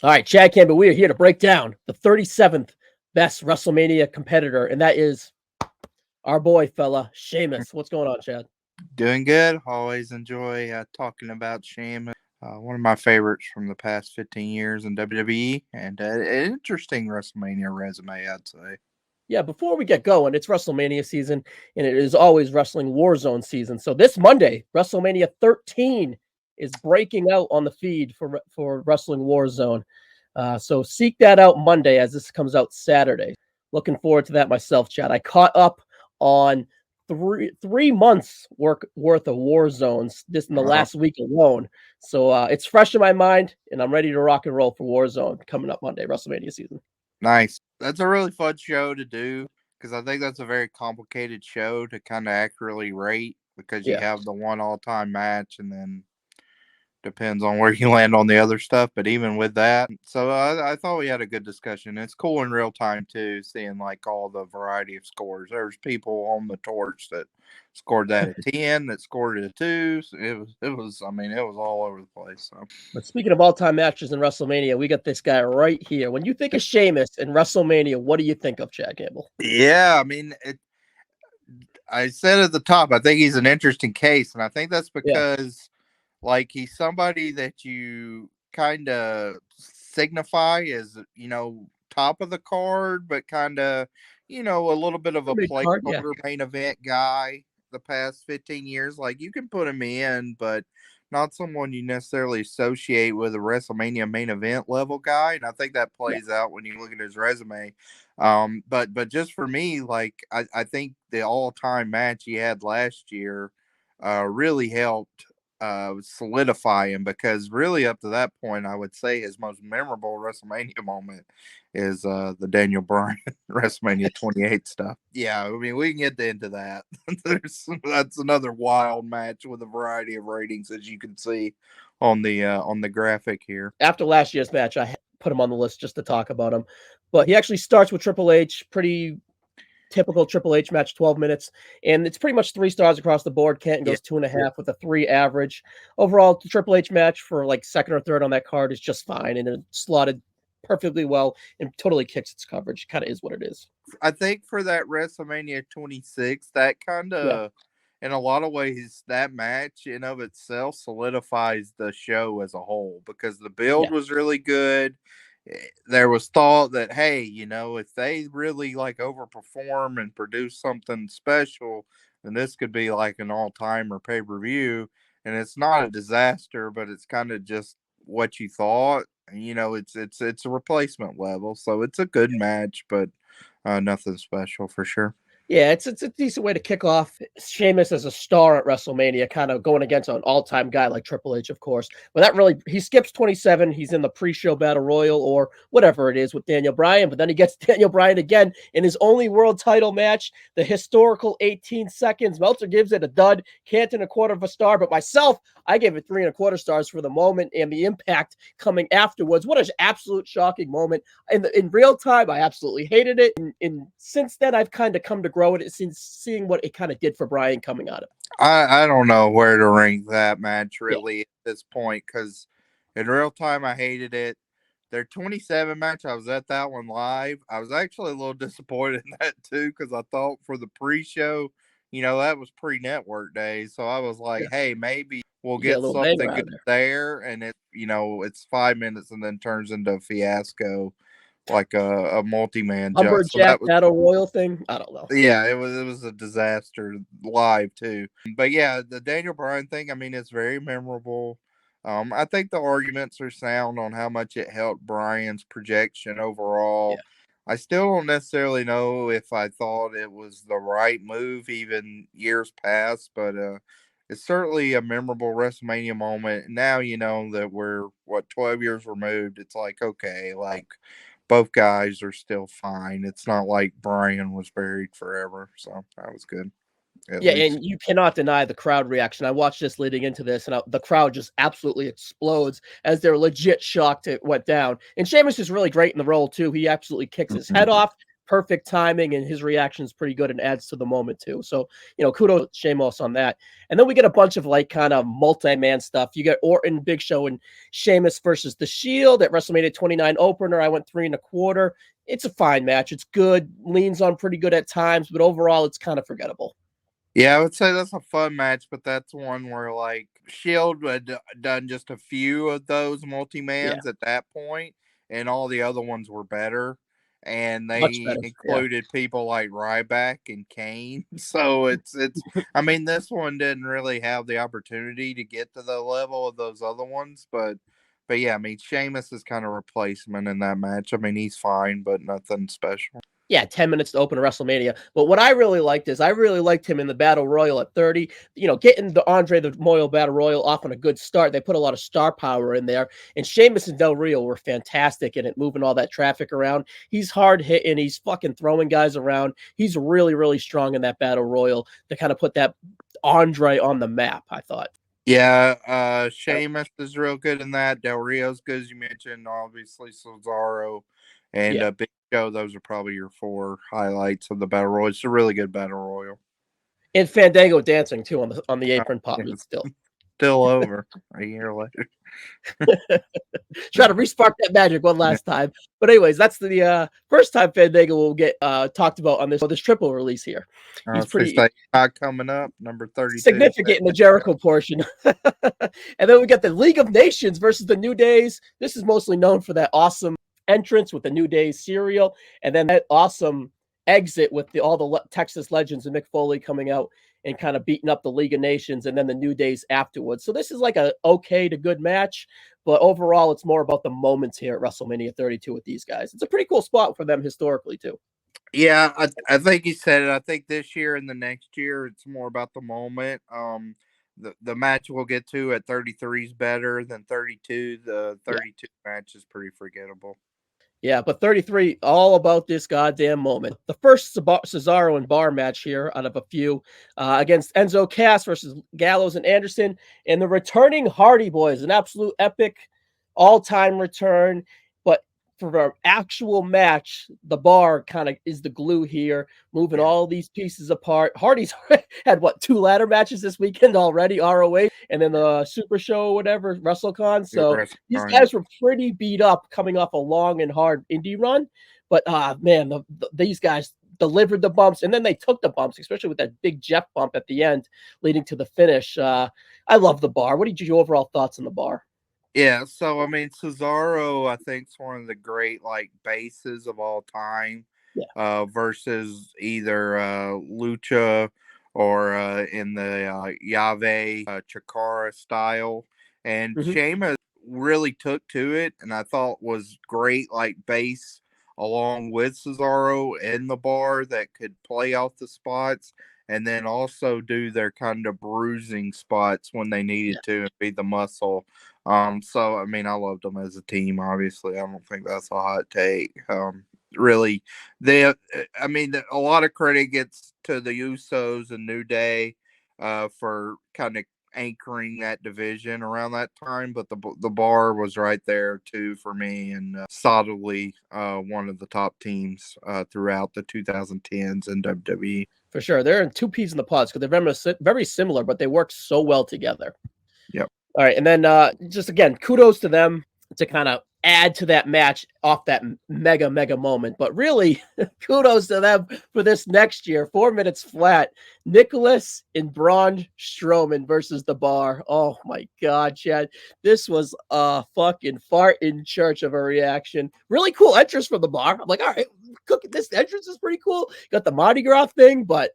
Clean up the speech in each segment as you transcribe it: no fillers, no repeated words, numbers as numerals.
All right, Chad Campbell, we are here to break down the 37th best WrestleMania competitor, and that is our boy, fella, Sheamus. What's going on, Chad? Doing good. Always enjoy talking about Sheamus. One of my favorites from the past 15 years in WWE, and an interesting WrestleMania resume, I'd say. Yeah, before we get going, it's WrestleMania season, and it is always Wrestling Warzone season. So this Monday, WrestleMania 13 is breaking out on the feed for Wrestling Warzone. So seek that out Monday as this comes out Saturday. Looking forward to that myself, Chad. I caught up on three months worth of war zones this in the last week alone. So it's fresh in my mind, and I'm ready to rock and roll for Warzone coming up Monday, WrestleMania season. Nice. That's a really fun show to do because I think that's a very complicated show to kind of accurately rate because you have the one all-time match and then depends on where you land on the other stuff. But even with that, so I thought we had a good discussion. It's cool in real time too, seeing like all the variety of scores. There's people on the torch that scored that at 10, that scored it at 2. So it was. I mean, it was all over the place. So. But speaking of all-time matches in WrestleMania, we got this guy right here. When you think of Sheamus in WrestleMania, what do you think of, Chad Campbell? Yeah, I mean, I said at the top, I think he's an interesting case, and I think that's because. Like, he's somebody that you kind of signify as, top of the card, but kind of, a little bit of a placeholder main event guy the past 15 years. Like, you can put him in, but not someone you necessarily associate with a WrestleMania main event level guy. And I think that plays out when you look at his resume. But just for me, like, I think the all-time match he had last year really helped solidify him, because really up to that point, I would say his most memorable WrestleMania moment is the Daniel Bryan WrestleMania 28 stuff. Yeah, I mean, we can get into that. That's another wild match with a variety of ratings, as you can see on the graphic here. After last year's match, I put him on the list just to talk about him, but he actually starts with Triple H, pretty typical Triple H match, 12 minutes, and it's pretty much 3 stars across the board. Canton goes 2.5 with a 3 average. Overall, the Triple H match for like second or third on that card is just fine, and it slotted perfectly well and totally kicks its coverage. Kind of is what it is. I think for that WrestleMania 26, that kind of, in a lot of ways, that match in of itself solidifies the show as a whole, because the build was really good. There was thought that, hey, if they really like overperform and produce something special, then this could be like an all-timer pay-per-view. And it's not a disaster, but it's kind of just what you thought. It's a replacement level, so it's a good match, but nothing special for sure. Yeah, it's a decent way to kick off Sheamus as a star at WrestleMania, kind of going against an all-time guy like Triple H, of course. But that really, he skips 27. He's in the pre-show Battle Royal or whatever it is with Daniel Bryan, but then he gets Daniel Bryan again in his only world title match, the historical 18 seconds. Meltzer gives it a dud, Canton a quarter of a star, but myself, I gave it 3.25 stars for the moment and the impact coming afterwards. What an absolute shocking moment. In real time, I absolutely hated it. And since then, I've kind of come to grow it since seeing what it kind of did for Bryan coming out of it. I don't know where to rank that match really at this point, because in real time, I hated it. Their 27 match, I was at that one live. I was actually a little disappointed in that too, because I thought for the pre-show, that was pre-network days. So I was like, hey, maybe we'll get something good there. And it's 5 minutes and then turns into a fiasco, like a multi-man Lumberjack Battle Royal thing. I don't know. Yeah, it was a disaster live too. But yeah, the Daniel Bryan thing, I mean, it's very memorable. I think the arguments are sound on how much it helped Bryan's projection overall. I still don't necessarily know if I thought it was the right move even years past, but it's certainly a memorable WrestleMania moment. Now, that we're 12 years removed, it's like, okay, like both guys are still fine. It's not like Bryan was buried forever. So that was good. Yeah, and you cannot deny the crowd reaction. I watched this leading into this, and the crowd just absolutely explodes as they're legit shocked it went down. And Sheamus is really great in the role, too. He absolutely kicks his head off, perfect timing, and his reaction is pretty good and adds to the moment too. So, kudos to Sheamus on that. And then we get a bunch of like kind of multi-man stuff. You get Orton, Big Show, and Sheamus versus The Shield at WrestleMania 29 opener. I went 3 1/4. It's a fine match. It's good, leans on pretty good at times, but overall it's kind of forgettable. Yeah, I would say that's a fun match, but that's one where like Shield had done just a few of those multi-mans at that point, and all the other ones were better. And Much they better. included people like Ryback and Kane. So it's I mean, this one didn't really have the opportunity to get to the level of those other ones, but yeah, I mean, Sheamus is kind of replacement in that match. I mean, he's fine, but nothing special. Yeah, 10 minutes to open a WrestleMania. But what I really liked is I really liked him in the Battle Royal at 30. Getting the Andre the Moyle Battle Royal off on a good start. They put a lot of star power in there. And Sheamus and Del Rio were fantastic in it, moving all that traffic around. He's hard hitting. He's fucking throwing guys around. He's really, really strong in that Battle Royal to kind of put that Andre on the map, I thought. Yeah, Sheamus is real good in that. Del Rio's good, as you mentioned. Obviously, Cesaro and Big Show. Those are probably your 4 highlights of the Battle Royal. It's a really good Battle Royal. And Fandango dancing, too, on the apron pop still. Still over a year later. Try to respark that magic one last time. But anyways, that's the first time Fandango will get talked about on this triple release here. He's pretty coming up, number 32. Significant in the Jericho portion. And then we got the League of Nations versus the New Days. This is mostly known for that awesome entrance with the New Days cereal, and then that awesome exit with all the Texas legends and Mick Foley coming out and kind of beating up the League of Nations, and then the New Days afterwards. So this is like a okay to good match, but overall it's more about the moments here at WrestleMania 32 with these guys. It's a pretty cool spot for them historically too. Yeah, I think you said it. I think this year and the next year it's more about the moment. The match we'll get to at 33 is better than 32. The 32 match is pretty forgettable. Yeah, but 33, all about this goddamn moment. The first Cesaro and Bar match here out of a few against Enzo Cass versus Gallows and Anderson, and the returning Hardy Boys, an absolute epic all-time return. But for our actual match, the Bar kind of is the glue here, moving all these pieces apart. Hardy's had, 2 ladder matches this weekend already, ROH, and then the Super Show or whatever, WrestleCon. So these guys were pretty beat up coming off a long and hard indie run. But, man, these guys delivered the bumps, and then they took the bumps, especially with that big Jeff bump at the end leading to the finish. I love the Bar. What did your overall thoughts on the Bar? Yeah, so I mean, Cesaro, I think, is one of the great like bases of all time. Versus either Lucha or in the Yave Chikara style, and Sheamus really took to it, and I thought was great like base along with Cesaro in the Bar that could play off the spots. And then also do their kind of bruising spots when they needed to and be the muscle. So I mean, I loved them as a team. Obviously, I don't think that's a hot take. Really, a lot of credit gets to the Usos and New Day for kind of anchoring that division around that time. But the Bar was right there too for me, and solidly one of the top teams throughout the 2010s in WWE. For sure. They're in 2 peas in the pods because they're very similar, but they work so well together. Yep. All right. And then just again, kudos to them to kind of add to that match off that mega moment. But really, kudos to them for this next year. 4 minutes flat. Nicholas and Braun Strowman versus the Bar. Oh my God, Chad. This was a fucking fart in church of a reaction. Really cool entrance from the Bar. I'm like, all right, this entrance is pretty cool. Got the Mardi Gras thing, but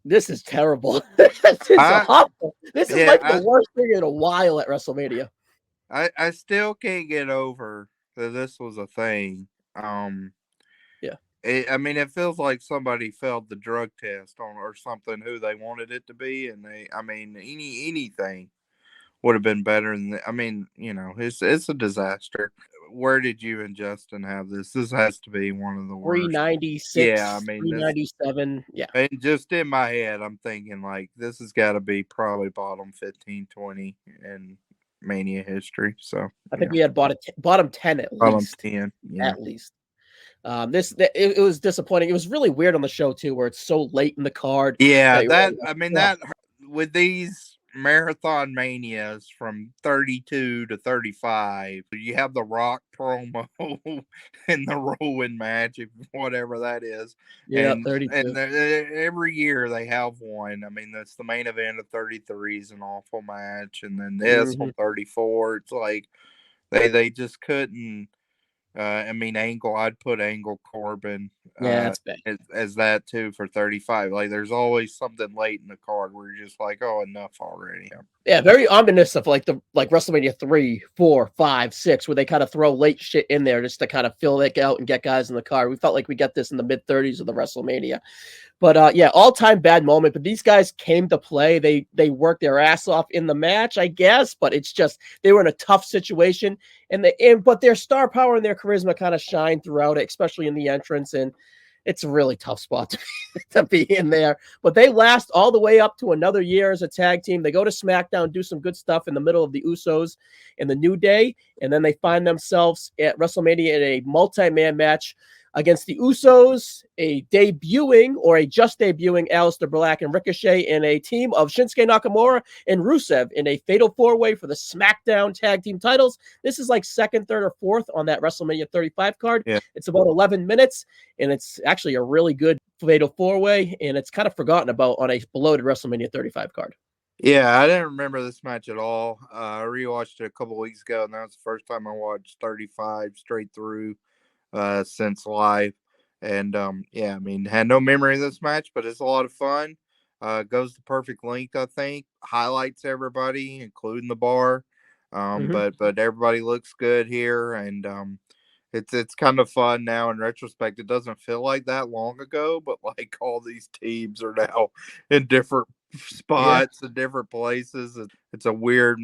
this is terrible. This is awful. This is like the worst thing in a while at WrestleMania. I still can't get over that this was a thing. It feels like somebody failed the drug test or something who they wanted it to be, and anything would have been better than it's a disaster. Where did you and Justin have this? This has to be one of the worst. 396. Yeah, 397. Yeah. And just in my head, I'm thinking like this has got to be probably bottom 15, 20 in Mania history. So I think we had bottom 10 at least. Bottom 10, at least. It was disappointing. It was really weird on the show too, where it's so late in the card. Yeah, That that with these marathon manias from 32 to 35, you have the Rock promo and the Rowan match, whatever that is, yeah, 32. every year they have one. I mean, that's the main event of 33 is an awful match, and then this on 34, it's like they just couldn't. I mean, Angle, I'd put Angle Corbin Yeah, that's bad. as that too for 35. Like, there's always something late in the card where you're just like, oh, enough already. Yeah, very ominous of like WrestleMania 3, 4, 5, 6, where they kind of throw late shit in there just to kind of fill it out and get guys in the card. We felt like we got this in the mid 30s of the WrestleMania. But yeah, all-time bad moment. But these guys came to play. They worked their ass off in the match, I guess. But it's just they were in a tough situation, but their star power and their charisma kind of shined throughout it, especially in the entrance. And it's a really tough spot to be in there. But they last all the way up to another year as a tag team. They go to SmackDown, do some good stuff in the middle of the Usos and the New Day, and then they find themselves at WrestleMania in a multi-man match against the Usos, a just debuting Aleister Black and Ricochet, in a team of Shinsuke Nakamura and Rusev in a fatal four-way for the SmackDown tag team titles. This is like second, third, or fourth on that WrestleMania 35 card. Yeah. It's about 11 minutes, and it's actually a really good fatal four-way, and it's kind of forgotten about on a bloated WrestleMania 35 card. Yeah, I didn't remember this match at all. I rewatched it a couple weeks ago, and that was the first time I watched 35 straight through since live. And yeah, I mean, had no memory of this match, but it's a lot of fun. Goes the perfect length, I think. Highlights everybody, including the bar. But everybody looks good here, and it's kind of fun now in retrospect. It doesn't feel like that long ago, but like all these teams are now in different spots and different places. It's a weird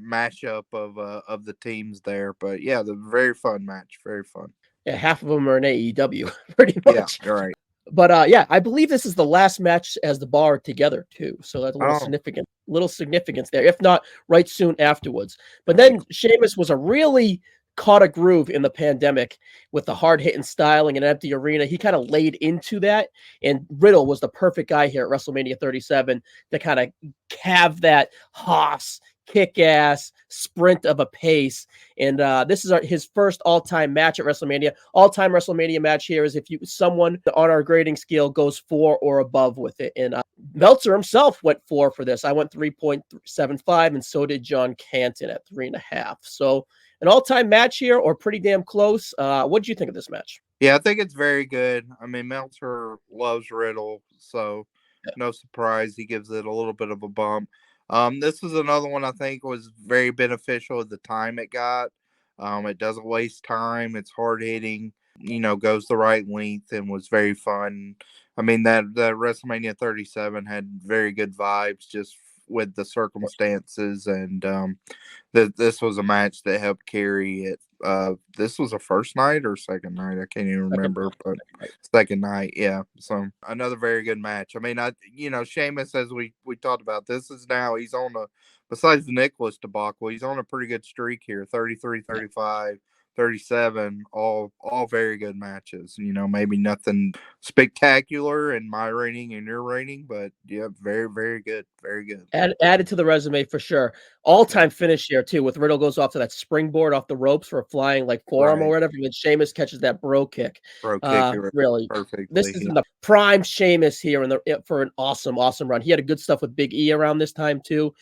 mashup of the teams there, but yeah, the very fun match, very fun. Yeah, half of them are in AEW, pretty much. Yeah, you're right. But yeah, I believe this is the last match as the bar together too. So that's a little significance there, if not right soon afterwards. But then Sheamus was caught a groove in the pandemic with the hard hitting styling and empty arena. He kind of laid into that, and Riddle was the perfect guy here at WrestleMania 37 to kind of have that Haas kick-ass sprint of a pace. And this is his first all-time match at WrestleMania. All-time WrestleMania match here is if someone on our grading scale goes 4 or above with it. And Meltzer himself went 4 for this. I went 3.75, and so did John Canton at 3.5. So an all-time match here, or pretty damn close. What did you think of this match? Yeah, I think it's very good. I mean, Meltzer loves Riddle, so no surprise he gives it a little bit of a bump. This was another one I think was very beneficial at the time it got. It doesn't waste time. It's hard hitting, goes the right length, and was very fun. I mean, that WrestleMania 37 had very good vibes just with the circumstances, and this was a match that helped carry it. This was a first night or second night, I can't even remember, but second night, yeah. So another very good match. I mean, Sheamus, as we talked about, this is now he's on besides the Nicholas debacle, he's on a pretty good streak here. 33, 35, 37, all very good matches. Maybe nothing spectacular in my rating and your rating, but yeah, very, very good. Very good. Added to the resume for sure. All-time finish here too, with Riddle goes off to that springboard off the ropes for a flying like forearm or whatever, and then Sheamus catches that bro kick. Really, perfectly. This is in the prime Sheamus here for an awesome run. He had a good stuff with Big E around this time too.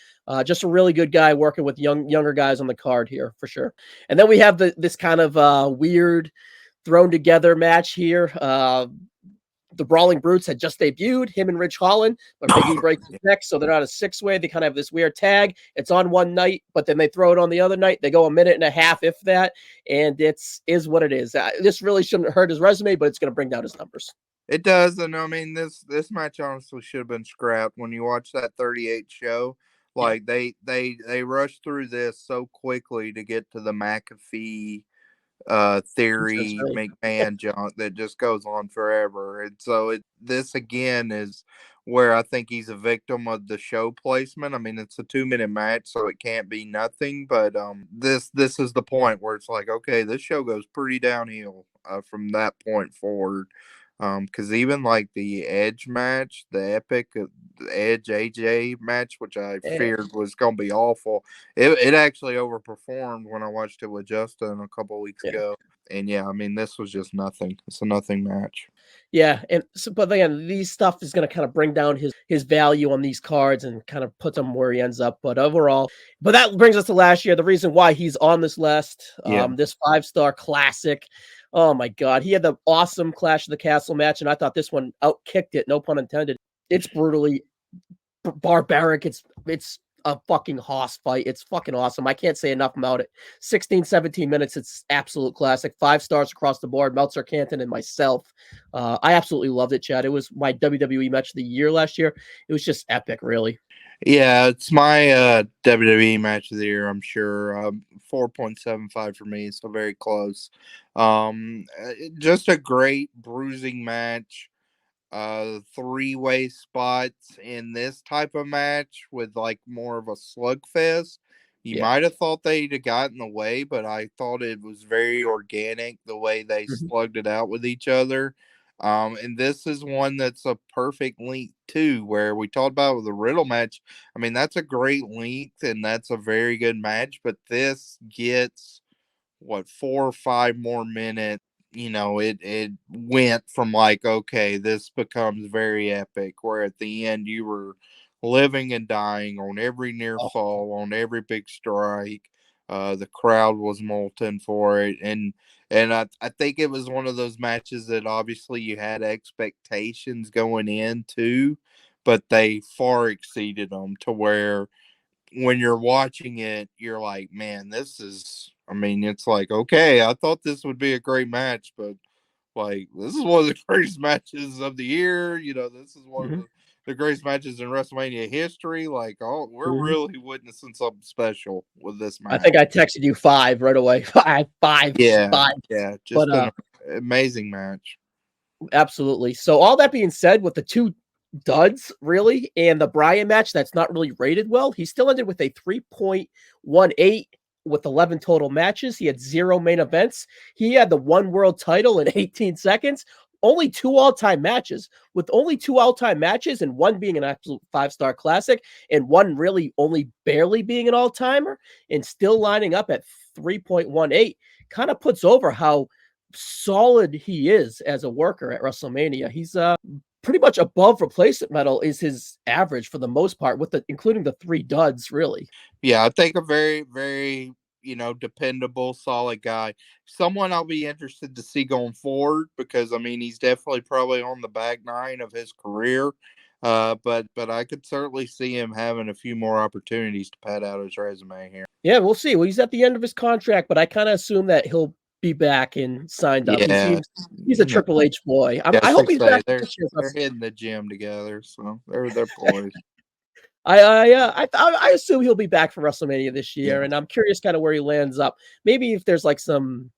Just a really good guy working with younger guys on the card here for sure. And then we have this kind of weird thrown together match here. The Brawling Brutes had just debuted, him and Ridge Holland, but Big E breaks his neck, so they're not a 6-way. They kind of have this weird tag. It's on one night, but then they throw it on the other night. They go a minute and a half, if that, and is what it is. This really shouldn't hurt his resume, but it's going to bring down his numbers. It does, and I mean, this match honestly should have been scrapped. When you watch that 38 show, like they rushed through this so quickly to get to the McAfee theory McMahon junk that just goes on forever. And so this again is where I think he's a victim of the show placement. I mean, it's a 2-minute match, so it can't be nothing. But this is the point where it's like, okay, this show goes pretty downhill from that point forward. Because even like the Edge match, the epic Edge AJ match, which I feared was going to be awful, it actually overperformed when I watched it with Justin a couple weeks ago. And yeah, I mean, this was just nothing. It's a nothing match. Yeah, and so, but again, these stuff is going to kind of bring down his value on these cards and kind of put him where he ends up. But overall, but that brings us to last year. The reason why he's on this list, this 5-star classic. Oh my God, he had the awesome Clash of the Castle match, and I thought this one outkicked it. No pun intended. It's brutally barbaric. It's a fucking hoss fight. It's fucking awesome. I can't say enough about it. 16, 17 minutes. It's absolute classic. 5 stars across the board. Meltzer, Canton, and myself. I absolutely loved it, Chad. It was my WWE match of the year last year. It was just epic, really. Yeah, it's my WWE match of the year, I'm sure. 4.75 for me, so very close. Just a great bruising match. 3-way spots in this type of match with like more of a slugfest. You might have thought they'd have gotten away, but I thought it was very organic the way they slugged it out with each other. And this is one that's a perfect length too, where we talked about with the Riddle match. I mean, that's a great length and that's a very good match, but this gets 4 or 5 more minutes. You know, it went from like, okay, this becomes very epic, where at the end you were living and dying on every near fall, on every big strike. The crowd was molten for it, and I think it was one of those matches that obviously you had expectations going into, but they far exceeded them to where when you're watching it, you're like, man, this is, I mean, it's like, okay, I thought this would be a great match, but like, this is one of the greatest matches of the year. You know, this is one of the greatest matches in WrestleMania history. Like, we're really witnessing something special with this match. I think I texted you 5 right away. 5. Yeah. 5. Yeah. Just an amazing match. Absolutely. So all that being said, with the 2 duds really and the Bryan match that's not really rated well, he still ended with a 3.18 with 11 total matches. He had 0 main events. He had the 1 world title in 18 seconds. Only 2 all-time matches, with only 2 all-time matches, and 1 being an absolute 5-star classic, and 1 really only barely being an all-timer, and still lining up at 3.18, kind of puts over how solid he is as a worker at WrestleMania. He's pretty much above replacement metal is his average for the most part, with including the 3 duds, really. Yeah, I think a very, very, dependable, solid guy. Someone I'll be interested to see going forward, because I mean, he's definitely probably on the back 9 of his career. But I could certainly see him having a few more opportunities to pad out his resume here. Yeah, we'll see. Well, he's at the end of his contract, but I kind of assume that he'll be back and signed up. Yeah. He's a Triple H boy. I hope he's back. They're hitting the gym together, so they're boys. I assume he'll be back for WrestleMania this year, and I'm curious kind of where he lands up. Maybe if there's like some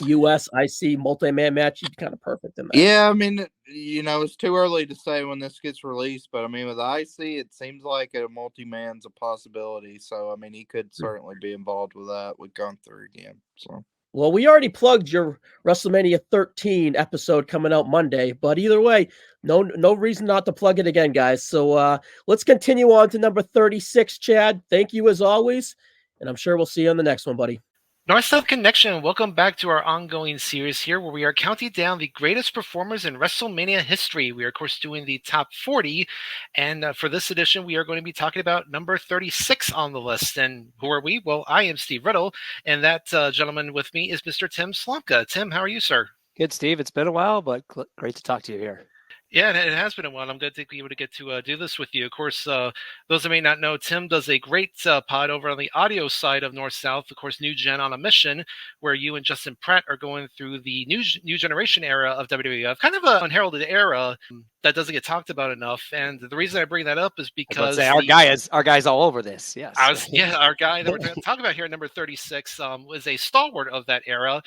US IC multi-man match, he'd be kind of perfect in that. Yeah, I mean, it's too early to say when this gets released, but I mean, with IC, it seems like a multi-man's a possibility. So, I mean, he could certainly be involved with that with Gunther again. So. Well, we already plugged your WrestleMania 13 episode coming out Monday, but either way, no reason not to plug it again, guys. So let's continue on to number 36, Chad. Thank you as always, and I'm sure we'll see you on the next one, buddy. NoSo Connection, welcome back to our ongoing series here where we are counting down the greatest performers in WrestleMania history. We are, of course, doing the top 40, and for this edition, we are going to be talking about number 36 on the list. And who are we? Well, I am Steve Riddle, and that gentleman with me is Mr. Tim Slomka. Tim, how are you, sir? Good, Steve. It's been a while, but great to talk to you here. Yeah, it has been a while. I'm glad to be able to get to do this with you. Of course, those that may not know, Tim does a great pod over on the audio side of North-South, of course, New Gen on a Mission, where you and Justin Pratt are going through the new generation era of WWF, kind of an unheralded era that doesn't get talked about enough. And the reason I bring that up is because our guy's all over this. Yes, our guy that we're going to talk about here, number 36, was a stalwart of that era.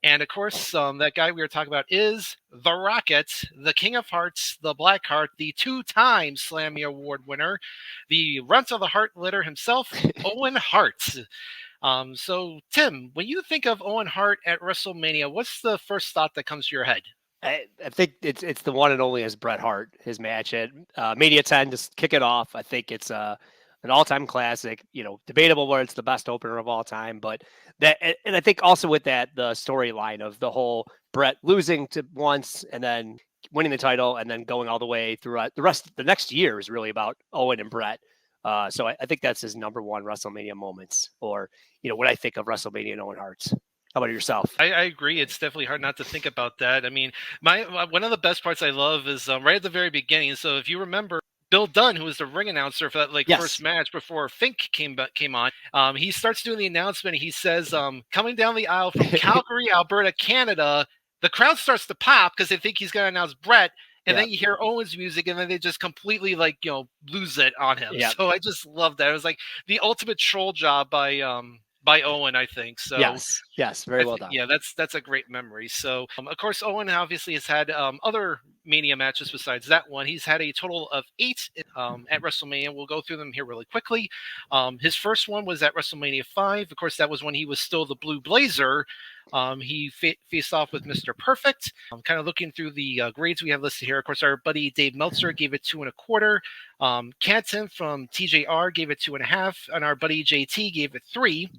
And of course, that guy we were talking about is The Rocket, the King of Hearts, the Black Heart, the 2-time Slammy Award winner, the runt of the Heart litter himself, Owen Hart. So, Tim, when you think of Owen Hart at WrestleMania, what's the first thought that comes to your head? I think it's the one and only as Bret Hart, his match at Mania 10 to kick it off. I think it's an all-time classic, debatable whether it's the best opener of all time, but that, and I think also with that, the storyline of the whole Bret losing to once and then winning the title and then going all the way throughout the next year is really about Owen and Bret. So I think that's his number one WrestleMania moments, or, when I think of WrestleMania and Owen Hart. How about yourself? I agree. It's definitely hard not to think about that. I mean, one of the best parts I love is right at the very beginning. So if you remember, Bill Dunn, who was the ring announcer for that first match before Fink came on, he starts doing the announcement. He says, coming down the aisle from Calgary, Alberta, Canada, the crowd starts to pop because they think he's going to announce Bret. And then you hear Owen's music, and then they just completely lose it on him. Yep. So I just love that. It was like the ultimate troll job by Owen, I think. So yes, very well done. Yeah, that's a great memory. So of course, Owen obviously has had other Mania matches besides that one. He's had a total of 8 at WrestleMania. We'll go through them here really quickly. His first one was at WrestleMania 5. Of course, that was when he was still the Blue Blazer. He faced off with Mr. Perfect. Kind of looking through the grades we have listed here. Of course, our buddy Dave Meltzer gave it 2 1/4. Canton from TJR gave it 2 1/2, and our buddy JT gave it 3.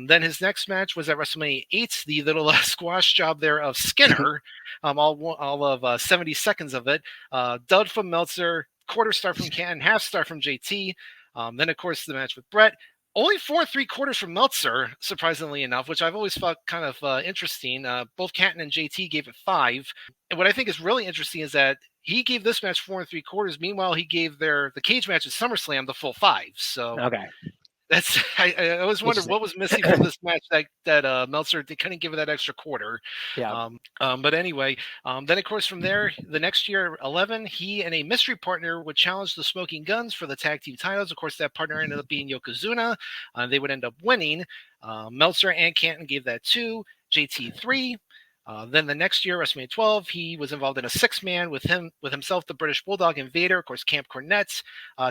Then his next match was at WrestleMania 8, the little squash job there of Skinner, all of 70 seconds of it. Dud from Meltzer, 1/4 star from Canton, 1/2 star from JT. Then, of course, the match with Bret. Only 4 3/4 from Meltzer, surprisingly enough, which I've always felt kind of interesting. Both Canton and JT gave it 5. And what I think is really interesting is that he gave this match 4 3/4. Meanwhile, he gave the cage match at SummerSlam the full 5. So okay. That's I always wondered what was missing from this match that Meltzer couldn't give it that extra 1/4. Yeah. But anyway, then of course from there, the next year 11, he and a mystery partner would challenge the Smoking Guns for the tag team titles. Of course, that partner ended up being Yokozuna. They would end up winning. Meltzer and Canton gave that 2, JT 3. Then the next year, WrestleMania 12, he was involved in a 6-man with himself, the British Bulldog and Vader, of course, Camp Cornette,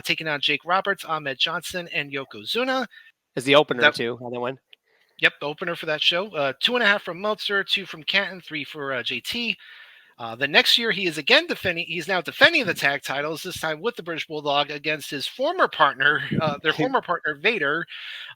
taking on Jake Roberts, Ahmed Johnson, and Yokozuna. Is the opener too on that one? Yep, the opener for that show. 2 1/2 from Meltzer, 2 from Canton, 3 for JT. The next year, he is again defending. He's now defending the tag titles, this time with the British Bulldog against his former partner, their former partner Vader,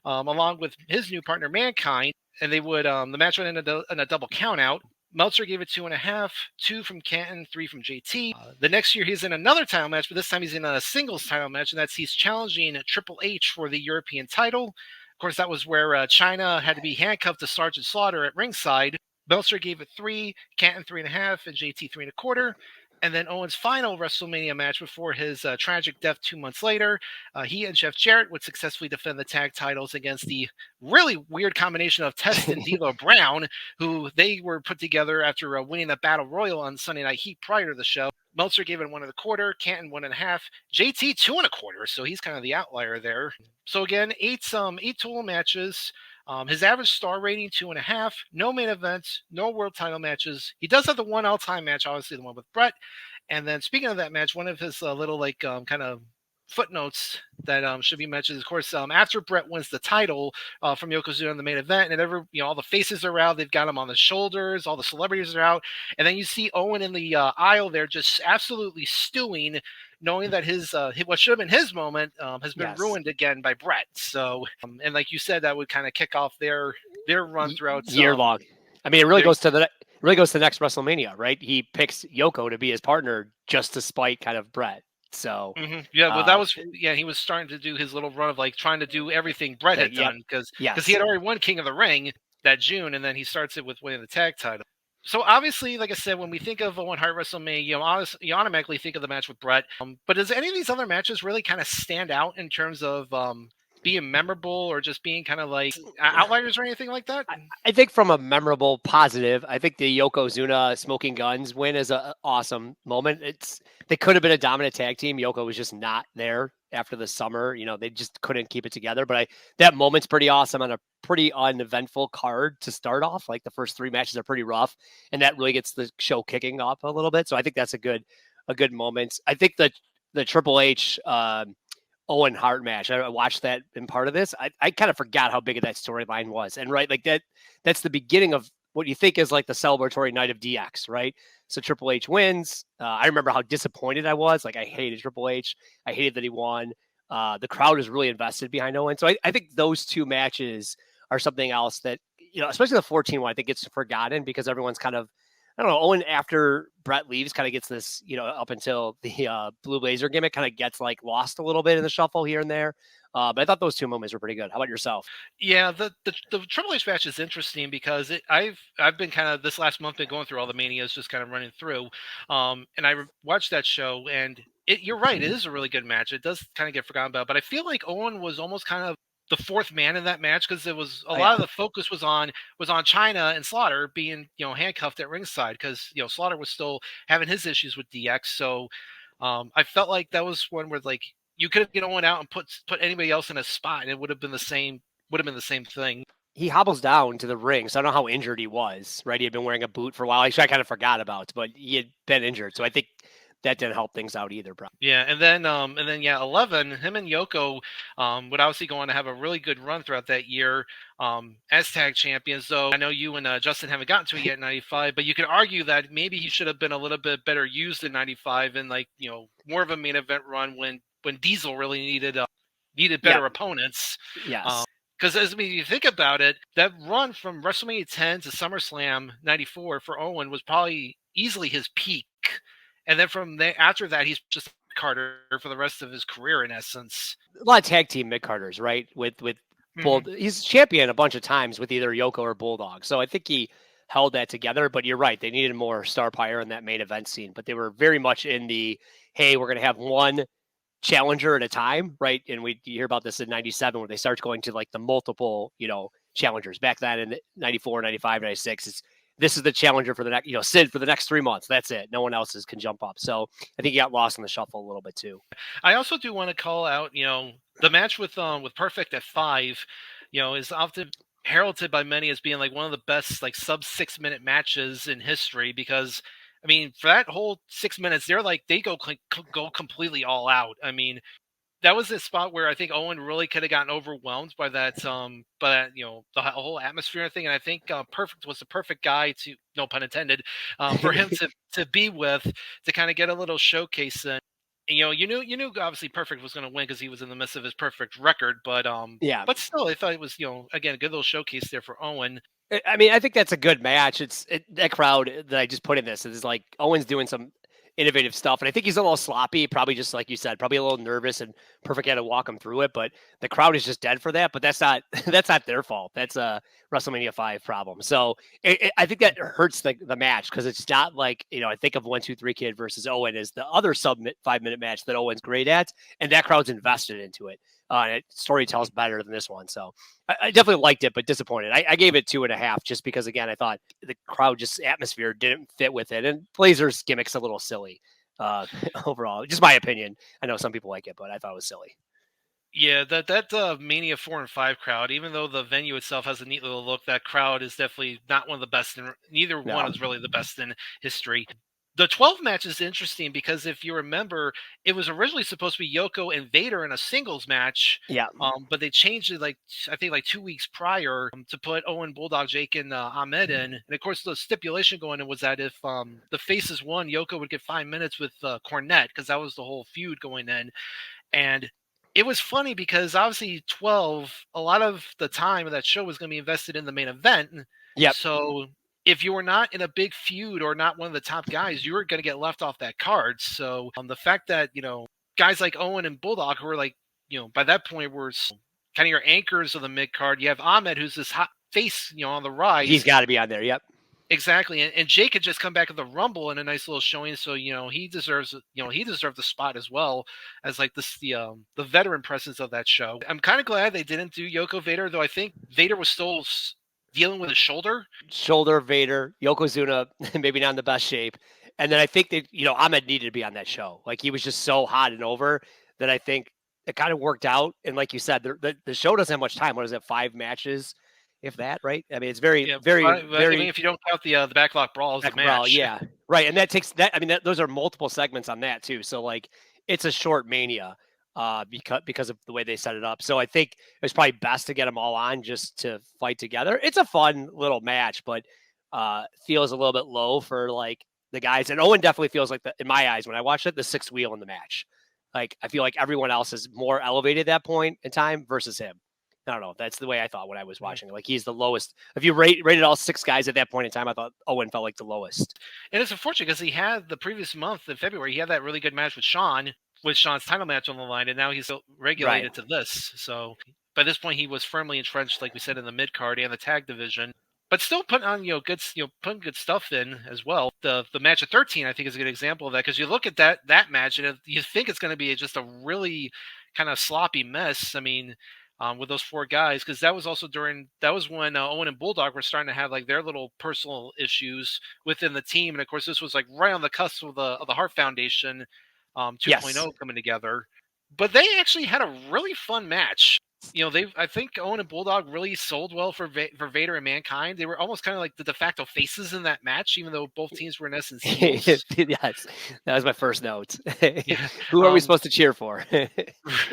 along with his new partner Mankind. And they would the match would end in a double count out. Meltzer gave it 2 1/2, 2 from Canton, 3 from JT. The next year, he's in another title match, but this time he's in a singles title match, and he's challenging Triple H for the European title. Of course, that was where Chyna had to be handcuffed to Sergeant Slaughter at ringside. Meltzer gave it 3, Canton 3 1/2, and JT 3 1/4. And then Owen's final WrestleMania match before his tragic death 2 months later, he and Jeff Jarrett would successfully defend the tag titles against the really weird combination of Test and D'Lo Brown, who they were put together after winning the Battle Royal on Sunday Night Heat prior to the show. Meltzer gave it 1 1/4, Canton 1 1/2, JT 2 1/4, so he's kind of the outlier there. So again, 8 total matches. His average star rating 2 1/2. No main events, no world title matches. He does have the one all-time match, obviously the one with Bret. And then speaking of that match, one of his little kind of footnotes that should be mentioned. Of course, after Bret wins the title from Yokozuna in the main event, and all the faces are out, they've got him on the shoulders, all the celebrities are out, and then you see Owen in the aisle there, just absolutely stewing, knowing that his what should have been his moment has been ruined again by Bret. So, and like you said, that would kind of kick off their run throughout year long. I mean, it really goes to the next WrestleMania, right? He picks Yoko to be his partner just to spite kind of Bret. So yeah, well, that was he was starting to do his little run of like trying to do everything Bret had done because he had already won King of the Ring that June, and then he starts it with winning the tag title. So obviously, like I said, when we think of Owen Hart WrestleMania, you automatically think of the match with Bret. But does any of these other matches really kind of stand out in terms of being memorable or just being kind of like outliers or anything like that? I think from a memorable positive, I think the Yokozuna Smoking Guns win is an awesome moment. They could have been a dominant tag team. Yoko was just not there after the summer. They just couldn't keep it together. But that moment's pretty awesome on a pretty uneventful card to start off. Like the first 3 matches are pretty rough, and that really gets the show kicking off a little bit. So I think that's a good moment. I think the Triple H Owen Hart match, I watched that in part of this. I kind of forgot how big of that storyline was. And right, like that's the beginning of what you think is like the celebratory night of DX, right? So Triple H wins. I remember how disappointed I was. Like I hated Triple H. I hated that he won. The crowd is really invested behind Owen. So I think those 2 matches are something else that, especially the 14 one, I think gets forgotten because everyone's kind of, I don't know, Owen after Brett leaves kind of gets this, up until the Blue Blazer gimmick kind of gets like lost a little bit in the shuffle here and there. But I thought those 2 moments were pretty good. How about yourself? Yeah, the Triple H match is interesting because I've been kind of this last month been going through all the manias, just kind of running through, and I watched that show, and you're right, it is a really good match. It does kind of get forgotten about, but I feel like Owen was almost kind of the 4th man in that match because it was a lot of the focus was on China and Slaughter being handcuffed at ringside because Slaughter was still having his issues with DX. So I felt like that was one where like you could have Owen out and put anybody else in a spot and it would have been the same thing. He hobbles down to the ring, so I don't know how injured he was. Right, he had been wearing a boot for a while. Actually, I kind of forgot about, but he had been injured, so I think that didn't help things out either, bro. Yeah, and then 11, him and Yoko would obviously go on to have a really good run throughout that year as tag champions. Though I know you and Justin haven't gotten to it yet in 95, but you could argue that maybe he should have been a little bit better used in 95 and like more of a main event run when Diesel really needed better opponents. Yes. Because you think about it, that run from WrestleMania 10 to SummerSlam 94 for Owen was probably easily his peak. And then from there, after that, he's just Carter for the rest of his career, in essence. A lot of tag team mid-Carters, right? With he's champion a bunch of times with either Yoko or Bulldog. So I think he held that together. But you're right, they needed more star power in that main event scene. But they were very much in the, hey, we're going to have one challenger at a time, right? And you hear about this in 97 where they start going to like the multiple, challengers. Back then in 94, 95, 96, this is the challenger for the next, Sid for the next 3 months. That's it. No one else can jump up. So I think he got lost in the shuffle a little bit too. I also do want to call out, the match with Perfect at 5, is often heralded by many as being like one of the best like sub 6 minute matches in history because I mean for that whole 6 minutes they go completely all out. I mean that was a spot where I think Owen really could have gotten overwhelmed by that, the whole atmosphere thing. And I think Perfect was the perfect guy to, no pun intended, for him to be with to kind of get a little showcase. And you knew obviously Perfect was going to win because he was in the midst of his perfect record. But but still, I thought it was again a good little showcase there for Owen. I mean, I think that's a good match. That crowd that I just put in this is like Owen's doing some innovative stuff. And I think he's a little sloppy, probably just like you said, probably a little nervous and Perfect had to walk him through it. But the crowd is just dead for that. But that's not their fault. That's a WrestleMania 5 problem. So I think that hurts the match because it's not like, I think of 1, 2, 3 Kid versus Owen as the other sub 5-minute match that Owen's great at. And that crowd's invested into it. And story tells better than this one. So I definitely liked it, but disappointed. I gave it 2.5 just because, again, I thought the crowd just atmosphere didn't fit with it. And Blazer's gimmick's a little silly overall. Just my opinion. I know some people like it, but I thought it was silly. Yeah, that Mania 4 and 5 crowd, even though the venue itself has a neat little look, that crowd is definitely not one of the best. Neither one is really the best in history. The 12 match is interesting because if you remember, it was originally supposed to be Yoko and Vader in a singles match. Yeah. But they changed it I think 2 weeks prior to put Owen, Bulldog, Jake, and Ahmed in. And of course, the stipulation going in was that if the Faces won, Yoko would get 5 minutes with Cornette because that was the whole feud going in. And it was funny because obviously 12, a lot of the time of that show was going to be invested in the main event. Yeah. So if you were not in a big feud or not one of the top guys, you were going to get left off that card. So the fact that, guys like Owen and Bulldog who were like, by that point were kind of your anchors of the mid card. You have Ahmed, who's this hot face, on the rise. He's got to be on there. Yep. Exactly. And Jake had just come back at the Rumble in a nice little showing. So, he deserves, he deserved the spot as well as like the veteran presence of that show. I'm kind of glad they didn't do Yoko Vader, though I think Vader was still dealing with his shoulder. Vader, Yokozuna, maybe not in the best shape. And then I think that, Ahmed needed to be on that show. Like he was just so hot and over that I think it kind of worked out. And like you said, the show doesn't have much time. What is it? 5 matches, if that, right? I mean, it's very, Yeah, very, I very. mean, if you don't count the backlog brawl as a Well, match. yeah, right. And that takes that. I mean, those are multiple segments on that too. So like, it's a short Mania, because of the way they set it up. So I think it's probably best to get them all on just to fight together. It's a fun little match, but feels a little bit low for like the guys. And Owen definitely feels like in my eyes when I watched it, the 6th wheel in the match. Like I feel like everyone else is more elevated at that point in time versus him. I don't know. That's the way I thought when I was watching. Like he's the lowest. If you rated all 6 guys at that point in time, I thought Owen felt like the lowest. And it's unfortunate because he had the previous month in February, he had that really good match with Sean's title match on the line, and now he's regulated to this. So by this point, he was firmly entrenched, like we said, in the mid card and the tag division, but still putting on putting good stuff in as well. The match at 13, I think, is a good example of that because you look at that match and you think it's going to be just a really kind of sloppy mess. I mean. With those 4 guys, because that was when Owen and Bulldog were starting to have like their little personal issues within the team, and of course this was like right on the cusp of the Hart Foundation 2.0 coming together. But they actually had a really fun match. I think Owen and Bulldog really sold well for Vader and Mankind. They were almost kind of like the de facto faces in that match, even though both teams were in essence heels. Yes, that was my first note. Who are we supposed to cheer for?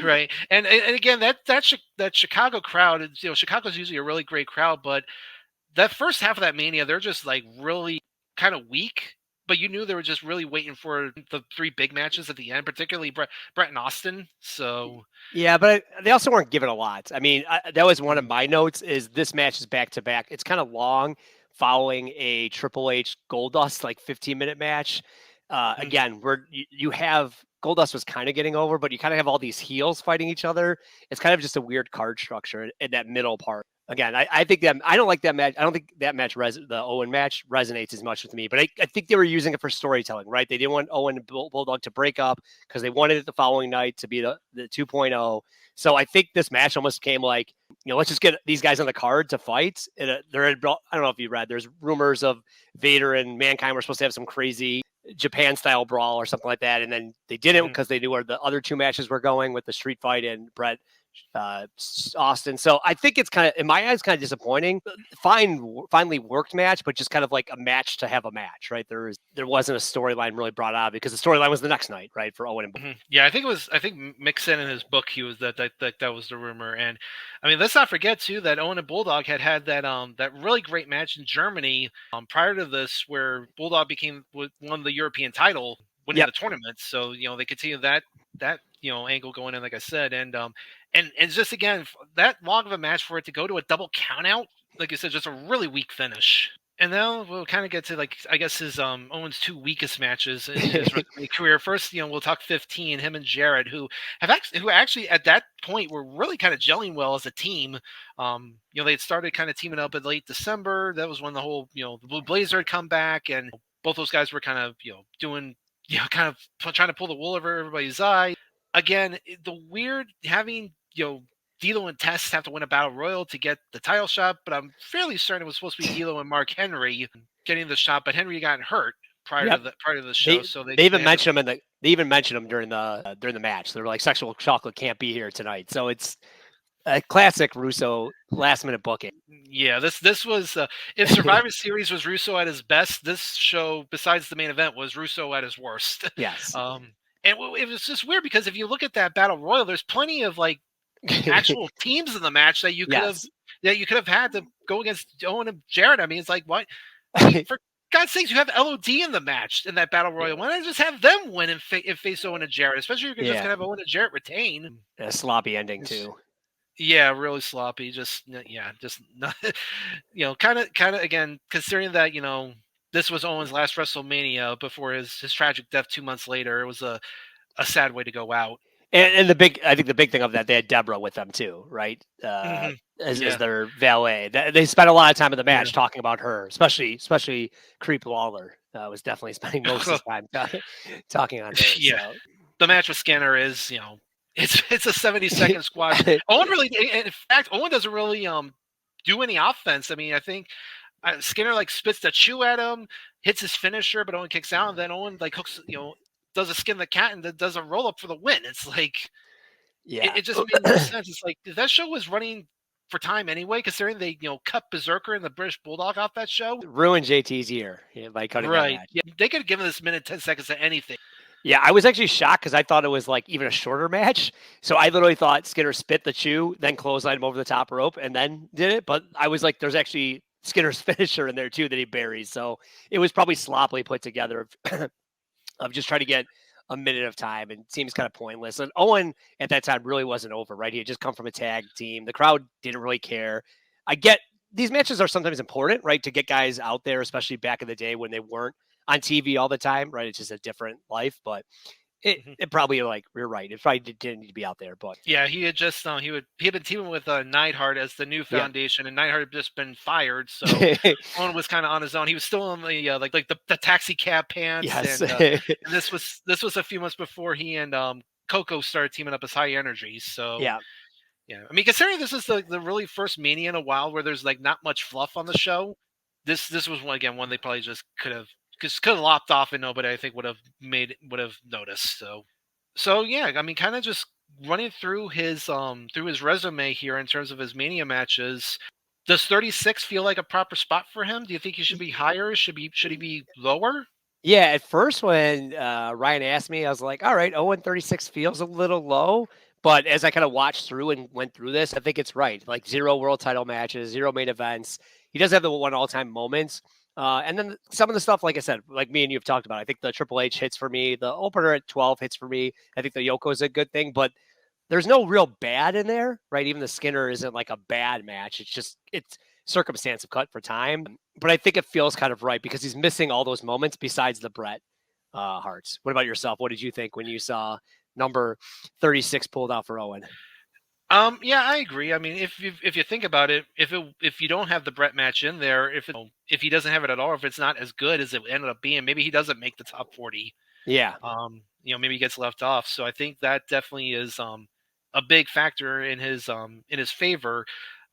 Right, and again, that Chicago crowd. Chicago's usually a really great crowd, but that first half of that Mania, they're just like really kind of weak. But you knew they were just really waiting for the 3 big matches at the end, particularly Brett and Austin. So yeah, but they also weren't given a lot. I mean, that was one of my notes. Is this match is back to back? It's kind of long, following a Triple H Goldust like 15-minute match. Again, where you have Goldust was kind of getting over, but you kind of have all these heels fighting each other. It's kind of just a weird card structure in that middle part. Again, I think that I don't like that match. I don't think that match, the Owen match, resonates as much with me. But I think they were using it for storytelling, right? They didn't want Owen and Bulldog to break up because they wanted it the following night to be the 2.0. So I think this match almost came like, let's just get these guys on the card to fight. I don't know if you read. There's rumors of Vader and Mankind were supposed to have some crazy Japan style brawl or something like that, and then they didn't because they knew where the other 2 matches were going with the street fight and Brett Austin. So I think it's kind of, in my eyes, kind of disappointing. Finally worked match, but just kind of like a match to have a match, right? There wasn't a storyline really brought out because the storyline was the next night, right, for Owen and Yeah, I think Mick said in his book he was that was the rumor. And I mean, let's not forget too that Owen and Bulldog had that really great match in Germany prior to this, where Bulldog won the European title, winning the tournament. So they continue that angle going in, like I said, and it's just, again, that long of a match for it to go to a double count out, like I said, just a really weak finish. And now we'll kind of get to, like, I guess his Owen's 2 weakest matches in his career. First, we'll talk 15, him and Jarrett, who actually at that point were really kind of gelling well as a team. They had started kind of teaming up in late December. That was when the whole, the Blue Blazer had come back, and both those guys were kind of, doing, kind of trying to pull the wool over everybody's eye. Again, the weird having, D'Lo and Test have to win a battle royal to get the title shot, but I'm fairly certain it was supposed to be D'Lo and Mark Henry getting the shot, but Henry got hurt prior to the show. They even mentioned him during the match. They were like, "Sexual Chocolate can't be here tonight." So it's a classic Russo last minute booking. Yeah, this was if Survivor Series was Russo at his best, this show, besides the main event, was Russo at his worst. Yes. And it was just weird because if you look at that battle royal, there's plenty of like actual teams in the match that you could have had to go against Owen and Jarrett. I mean, it's like, what? I mean, for God's sakes, you have LOD in the match in that battle royal. Why not just have them win and face Owen and Jarrett? Especially if you're just gonna have Owen and Jarrett retain. A sloppy ending too. Yeah, really sloppy. Just not, kind of again, considering that this was Owen's last WrestleMania before his tragic death 2 months later. It was a sad way to go out. And I think the big thing of that, they had Deborah with them too, right? As their valet. They spent a lot of time in the match talking about her, especially Creep Lawler was definitely spending most of his time talking on her. Yeah, so. The match with Skinner is, it's a 70-second squash. In fact, Owen doesn't really do any offense. I mean, I think Skinner like spits the chew at him, hits his finisher, but Owen kicks out, and then Owen like hooks, does a skin the cat and then does a roll up for the win. It's like, Yeah. It just made no sense. It's like that show was running for time anyway, considering they cut Berserker and the British Bulldog off that show. Ruined JT's year by cutting that match. Yeah, they could have given this minute 10 seconds to anything. Yeah, I was actually shocked because I thought it was like even a shorter match. So I literally thought Skinner spit the chew, then clotheslined him over the top rope, and then did it. But I was like, there's actually Skinner's finisher in there too that he buries. So it was probably sloppily put together of just trying to get a minute of time, and it seems kind of pointless. And Owen at that time really wasn't over, right? He had just come from a tag team. The crowd didn't really care. I get these matches are sometimes important, right? To get guys out there, especially back in the day when they weren't on TV all the time, right? It's just a different life, but it probably, like, you're right. It probably didn't need to be out there, but yeah, he had just he had been teaming with Neidhart as the new foundation, and Neidhart had just been fired, so Owen was kind of on his own. He was still in the like the taxi cab pants, yes. and this was a few months before he and Coco started teaming up as High Energy. So yeah. I mean, considering this is the really first Mania in a while where there's like not much fluff on the show, this was one they probably just could have lopped off and nobody I think would have noticed. So yeah, I mean, kind of just running through his resume here in terms of his Mania matches. Does 36 feel like a proper spot for him? Do you think he should be higher? Should he be lower? Yeah, at first when Ryan asked me, I was like, all right, 36 feels a little low. But as I kind of watched through and went through this, I think it's right. Like 0 world title matches, 0 main events. He does have the one all-time moments. And then some of the stuff, like I said, like me and you have talked about, I think the Triple H hits for me. The opener at 12 hits for me. I think the Yoko is a good thing, but there's no real bad in there, right? Even the Skinner isn't like a bad match. It's circumstance of cut for time. But I think it feels kind of right because he's missing all those moments besides the Bret Harts. What about yourself? What did you think when you saw number 36 pulled out for Owen? Yeah, I agree. I mean, if you think about it, if you don't have the Bret match in there, if he doesn't have it at all, if it's not as good as it ended up being, maybe he doesn't make the top 40. Yeah. Maybe he gets left off. So I think that definitely is a big factor in his favor.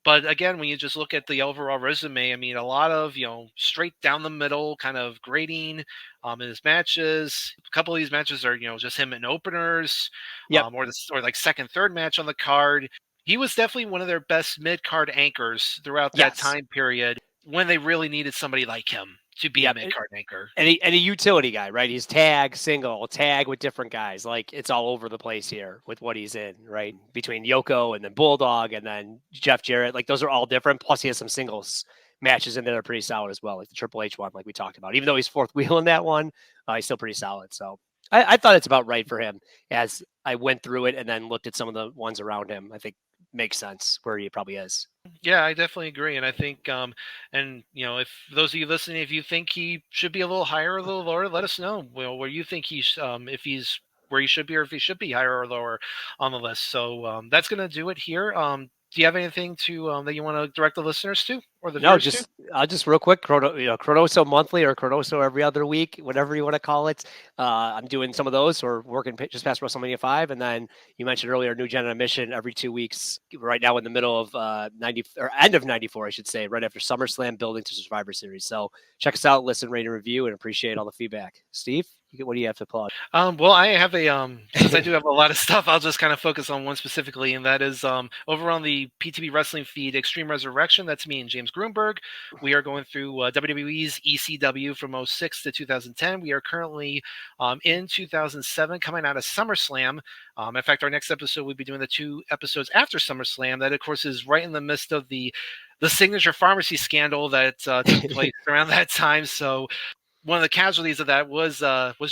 But again, when you just look at the overall resume, I mean, a lot of, straight down the middle kind of grading in his matches. A couple of these matches are, just him in openers, or like second, third match on the card. He was definitely one of their best mid-card anchors throughout that time period when they really needed somebody like him to be a mid-card anchor. And a utility guy, right? He's tag, single, tag with different guys. Like, it's all over the place here with what he's in, right? Between Yoko and then Bulldog and then Jeff Jarrett. Like, those are all different. Plus, he has some singles matches in there that are pretty solid as well, like the Triple H one, like we talked about. Even though he's fourth wheel in that one, he's still pretty solid. So I thought it's about right for him as I went through it and then looked at some of the ones around him. I think makes sense where he probably is. Yeah, I definitely agree. And I think, if those of you listening, if you think he should be a little higher or a little lower, let us know. Well, where you think he's, if he's where he should be, or if he should be higher or lower on the list. So that's going to do it here. Do you have anything to that you want to direct the listeners to, or the viewers to? I'll just real quick, ChroNoSo monthly or ChroNoSo every other week, whatever you want to call it. I'm doing some of those. We're working just past WrestleMania 5, and then you mentioned earlier, New Gen on a Mission every 2 weeks. Right now, in the middle of end of '94, I should say, right after SummerSlam, building to Survivor Series. So check us out, listen, rate, and review, and appreciate all the feedback. Steve, what do you have to plug? Well, I have since I do have a lot of stuff, I'll just kind of focus on one specifically, and that is over on the PTB Wrestling feed, Extreme Resurrection. That's me and James Grunberg. We are going through WWE's ECW from 2006 to 2010. We are currently in 2007, coming out of SummerSlam. In fact, our next episode, we'll be doing the 2 episodes after SummerSlam. That, of course, is right in the midst of the Signature Pharmacy scandal that took place around that time. So one of the casualties of that was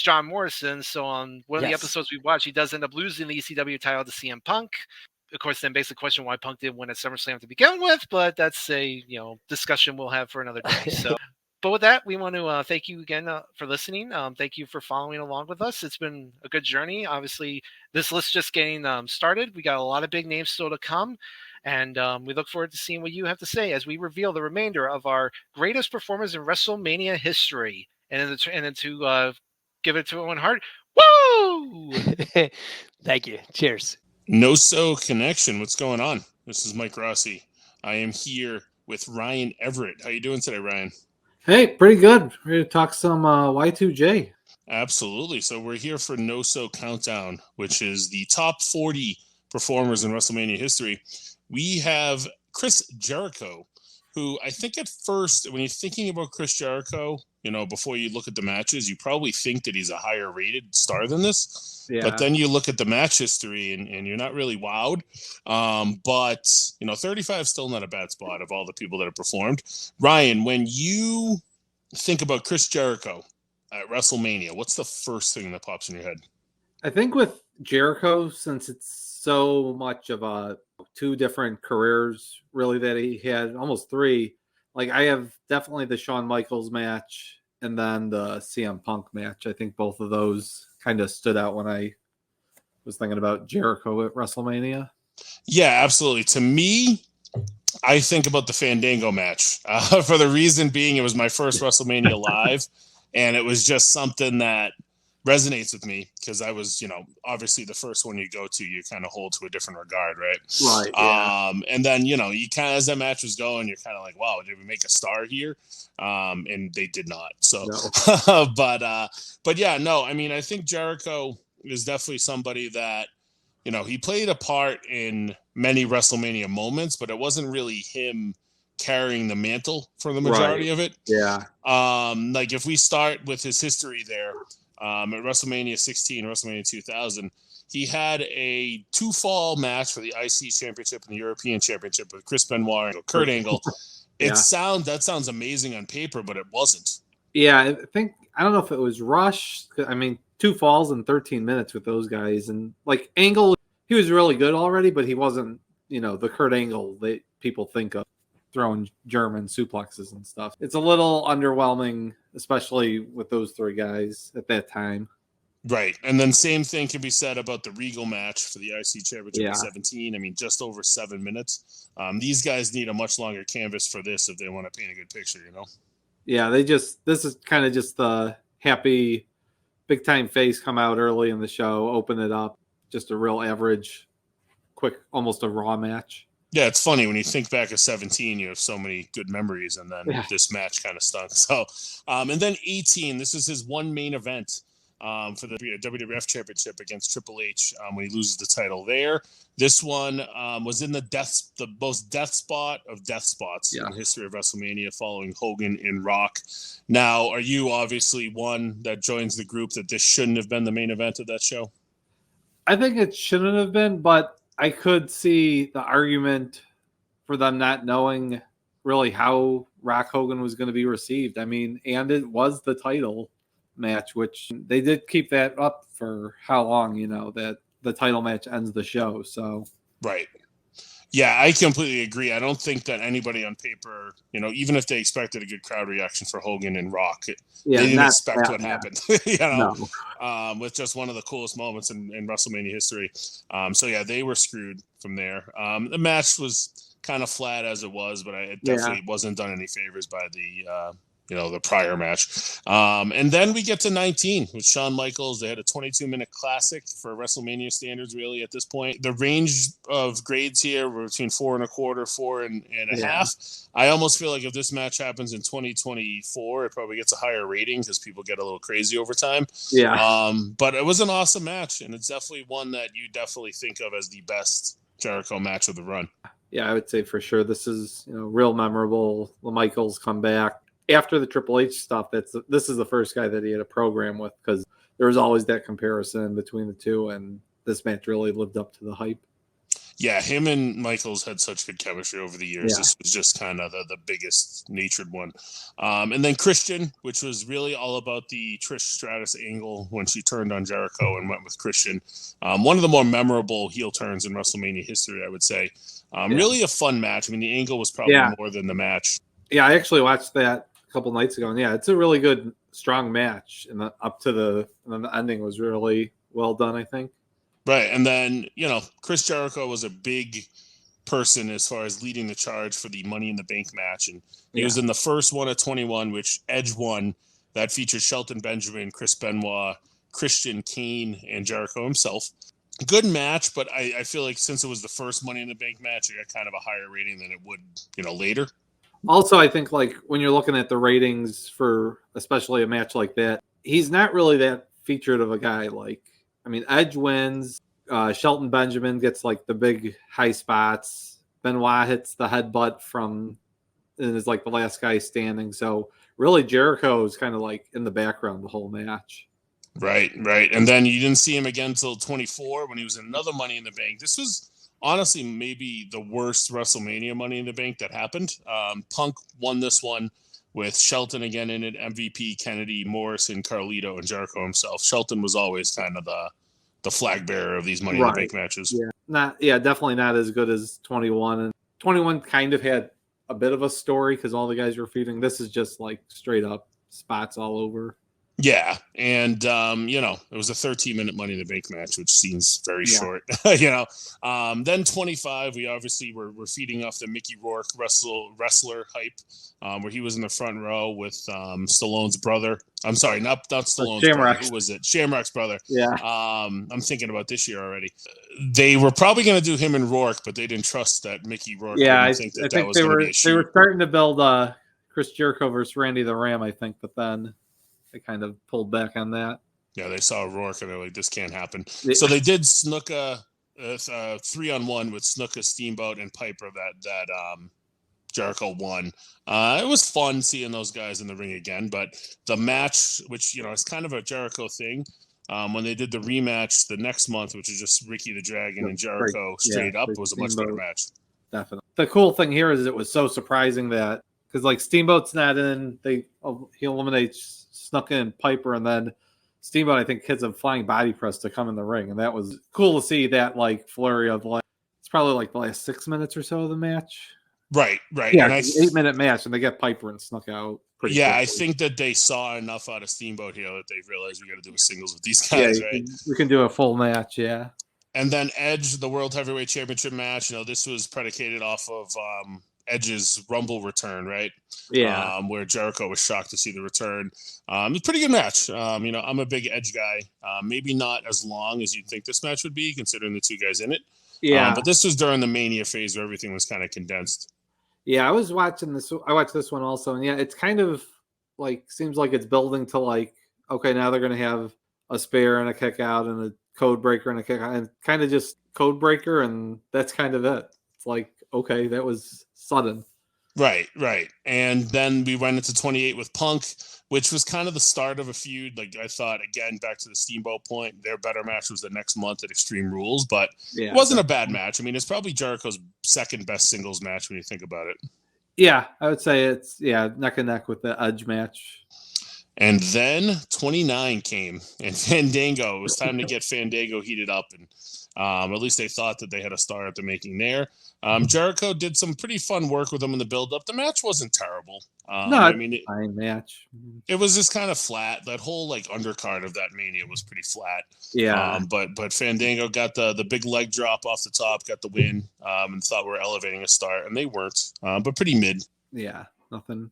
John Morrison. So on one of the episodes we watched, he does end up losing the ECW title to CM Punk. Of course, then begs the question why Punk didn't win at SummerSlam to begin with, but that's a discussion we'll have for another day. So, but with that, we want to thank you again for listening. Thank you for following along with us. It's been a good journey. Obviously, this list just getting started. We got a lot of big names still to come. And we look forward to seeing what you have to say as we reveal the remainder of our greatest performers in WrestleMania history. And then to give it to Owen Hart. Woo! Thank you. Cheers. NoSo Connection. What's going on? This is Mike Rossi. I am here with Ryan Everett. How you doing today, Ryan? Hey, pretty good. Ready to talk some Y2J. Absolutely. So we're here for NoSo Countdown, which is the top 40 performers in WrestleMania history. We have Chris Jericho, who I think at first, when you're thinking about Chris Jericho, before you look at the matches, you probably think that he's a higher rated star than this. Yeah. But then you look at the match history and you're not really wowed. But 35 is still not a bad spot of all the people that have performed. Ryan, when you think about Chris Jericho at WrestleMania, what's the first thing that pops in your head? I think with Jericho, since it's so much of a 2 different careers, really, that he had, almost 3. Like, I have definitely the Shawn Michaels match and then the CM Punk match. I think both of those kind of stood out when I was thinking about Jericho at WrestleMania. Yeah, absolutely. To me, I think about the Fandango match for the reason being it was my first WrestleMania live, and it was just something that resonates with me because I was, obviously the first one you go to, you kind of hold to a different regard, right? Right. Yeah. And then, you kind of, as that match was going, you're kind of like, wow, did we make a star here? And they did not. So, no. but yeah, no, I mean, I think Jericho is definitely somebody that, he played a part in many WrestleMania moments, but it wasn't really him carrying the mantle for the majority of it. Yeah. Like if we start with his history there, at WrestleMania 16, WrestleMania 2000, he had a 2-fall match for the IC Championship and the European Championship with Chris Benoit and Kurt Angle. That sounds amazing on paper, but it wasn't. Yeah, I don't know if it was rushed. I mean, 2 falls in 13 minutes with those guys, and like Angle, he was really good already, but he wasn't, the Kurt Angle that people think of, throwing German suplexes and stuff. It's a little underwhelming, especially with those 3 guys at that time. Right. And then same thing can be said about the Regal match for the IC Championship in 17. I mean, just over 7 minutes. These guys need a much longer canvas for this if they want to paint a good picture, Yeah, this is kind of just the happy big time face come out early in the show, open it up. Just a real average, quick, almost a Raw match. Yeah, it's funny when you think back at 17, you have so many good memories, and then this match kind of stunk. So, and then 18, this is his one main event for the WWF Championship against Triple H when he loses the title there. This one was in the most death spot of death spots in the history of WrestleMania, following Hogan and Rock. Now, are you obviously one that joins the group that this shouldn't have been the main event of that show? I think it shouldn't have been, but I could see the argument for them not knowing really how Rock Hogan was going to be received. I mean, and it was the title match, which they did keep that up for how long, that the title match ends the show. So, right. Yeah, I completely agree. I don't think that anybody on paper, even if they expected a good crowd reaction for Hogan and Rock, they didn't expect what happened, with just one of the coolest moments in WrestleMania history. So, yeah, they were screwed from there. The match was kind of flat as it was, but it definitely wasn't done any favors by the prior match. And then we get to 19 with Shawn Michaels. They had a 22-minute classic for WrestleMania standards, really, at this point. The range of grades here were between 4.25, 4.5. I almost feel like if this match happens in 2024, it probably gets a higher rating because people get a little crazy over time. Yeah. But it was an awesome match, and it's definitely one that you definitely think of as the best Jericho match of the run. Yeah, I would say for sure this is real memorable. The Michaels come back. After the Triple H stuff, this is the first guy that he had a program with, because there was always that comparison between the two, and this match really lived up to the hype. Yeah, him and Michaels had such good chemistry over the years. Yeah. This was just kind of the biggest natured one. And then Christian, which was really all about the Trish Stratus angle when she turned on Jericho and went with Christian. One of the more memorable heel turns in WrestleMania history, I would say. Really a fun match. I mean, the angle was probably more than the match. Yeah, I actually watched that a couple nights ago, and it's a really good, strong match. And the ending was really well done, I think. Right, and then, Chris Jericho was a big person as far as leading the charge for the Money in the Bank match, and he was in the first one at 21, which Edge won. That featured Shelton Benjamin, Chris Benoit, Christian, Kane, and Jericho himself. Good match, but I feel like since it was the first Money in the Bank match, it got kind of a higher rating than it would, later. Also, I think, when you're looking at the ratings for especially a match like that, he's not really that featured of a guy. Edge wins, Shelton Benjamin gets like the big high spots. Benoit hits the headbutt and is like the last guy standing. So really Jericho is kind of like in the background the whole match. Right. And then you didn't see him again until 24 when he was in another Money in the Bank. This was honestly maybe the worst WrestleMania Money in the Bank that happened. Punk won this one with Shelton again in it, MVP, Kennedy, Morrison, Carlito, and Jericho himself. Shelton was always kind of the flag bearer of these Money in the Bank matches. Definitely not as good as 21. And 21 kind of had a bit of a story because all the guys were feuding. This is just like straight up spots all over. Yeah, and it was a 13-minute Money in the Bank match, which seems very short. Then 25, we obviously were feeding off the Mickey Rourke wrestler hype, where he was in the front row with Stallone's brother. I'm sorry, not Stallone's brother. Who was it? Shamrock's brother. Yeah. I'm thinking about this year already. They were probably going to do him and Rourke, but they didn't trust that Mickey Rourke. Yeah, I think they were starting to build Chris Jericho versus Randy the Ram, I think, but then they kind of pulled back on that. Yeah, they saw Rourke and they're like, this can't happen. So they did Snuka 3-on-1 with Snuka, Steamboat, and Piper that Jericho won. It was fun seeing those guys in the ring again, but the match, which is kind of a Jericho thing, when they did the rematch the next month, which is just Ricky the Dragon and Jericho straight up, it was a much better match. Definitely. The cool thing here is it was so surprising that because like Steamboat's not in, he eliminates Snuka and Piper, and then Steamboat I think hits a flying body press to come in the ring, and that was cool to see that like flurry of like it's probably like the last 6 minutes or so of the match. Right. Yeah, and 8-minute match, and they get Piper and Snuka out. Quickly. I think that they saw enough out of Steamboat here that they realized we got to do a singles with these guys, right? We can do a full match, yeah. And then Edge, the World Heavyweight Championship match. This was predicated off of Edge's Rumble return, right? Yeah. Where Jericho was shocked to see the return. It's a pretty good match. I'm a big Edge guy. Maybe not as long as you'd think this match would be, considering the two guys in it. Yeah. But this was during the Mania phase where everything was kind of condensed. Yeah, I was watching this. I watched this one also, and it's kind of like seems like it's building to like, okay, now they're going to have a spare and a kick out and a code breaker and a kick out, and kind of just code breaker, and that's kind of it. It's like, okay, that was sudden. Right. And then we went into 28 with Punk, which was kind of the start of a feud. Like I thought, again, back to the Steamboat point, their better match was the next month at Extreme Rules, but it wasn't a bad match. I mean, it's probably Jericho's second best singles match when you think about it. Yeah, I would say it's neck and neck with the Edge match. And then 29 came, and Fandango. It was time to get Fandango heated up, and at least they thought that they had a star at the making there. Jericho did some pretty fun work with him in the build-up. The match wasn't terrible. Fine match. It was just kind of flat. That whole like undercard of that Mania was pretty flat. Yeah. But Fandango got the big leg drop off the top, got the win, and thought we were elevating a star, and they weren't. But pretty mid. Yeah, nothing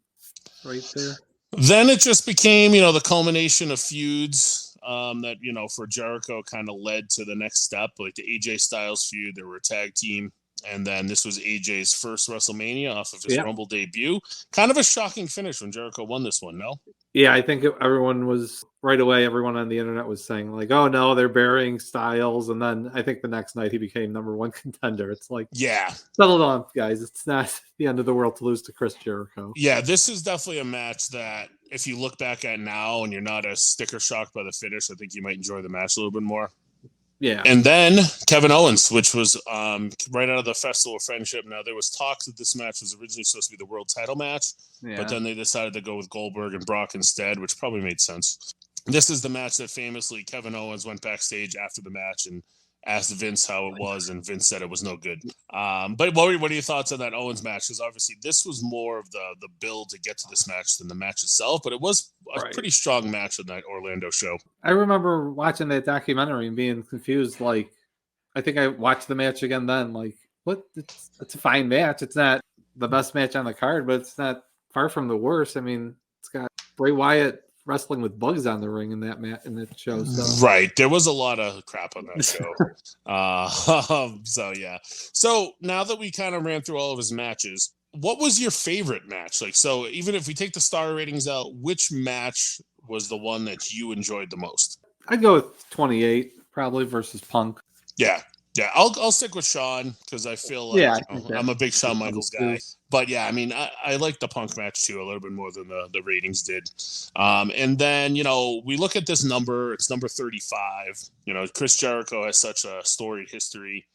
right there. Then it just became, the culmination of feuds that, for Jericho kind of led to the next step, like the AJ Styles feud. They were a tag team. And then this was AJ's first WrestleMania off of his Rumble debut. Kind of a shocking finish when Jericho won this one, no? Yeah, I think everyone was right away. Everyone on the internet was saying like, "Oh no, they're burying Styles." And then I think the next night he became number one contender. It's like, settle down, guys. It's not the end of the world to lose to Chris Jericho. Yeah, this is definitely a match that if you look back at now and you're not as sticker shocked by the finish, I think you might enjoy the match a little bit more. Yeah. And then Kevin Owens, which was right out of the Festival of Friendship. Now, there was talks that this match was originally supposed to be the world title match, but then they decided to go with Goldberg and Brock instead, which probably made sense. This is the match that famously Kevin Owens went backstage after the match and asked Vince how it was, and Vince said it was no good. But what are your thoughts on that Owens match? Because obviously this was more of the build to get to this match than the match itself, but it was a pretty strong match on that Orlando show. I remember watching that documentary and being confused. Like, I think I watched the match again then. Like, what? It's a fine match. It's not the best match on the card, but it's not far from the worst. I mean, it's got Bray Wyatt wrestling with bugs on the ring in that show. So. Right. There was a lot of crap on that show. So now that we kind of ran through all of his matches, what was your favorite match? Like, so even if we take the star ratings out, which match was the one that you enjoyed the most? I'd go with 28 probably versus Punk. Yeah. Yeah, I'll stick with Shawn because I feel like I'm a big Shawn Michaels guy. But yeah, I mean, I like the Punk match too a little bit more than the ratings did. And then, you know, we look at this number, it's number 35. You know, Chris Jericho has such a storied history.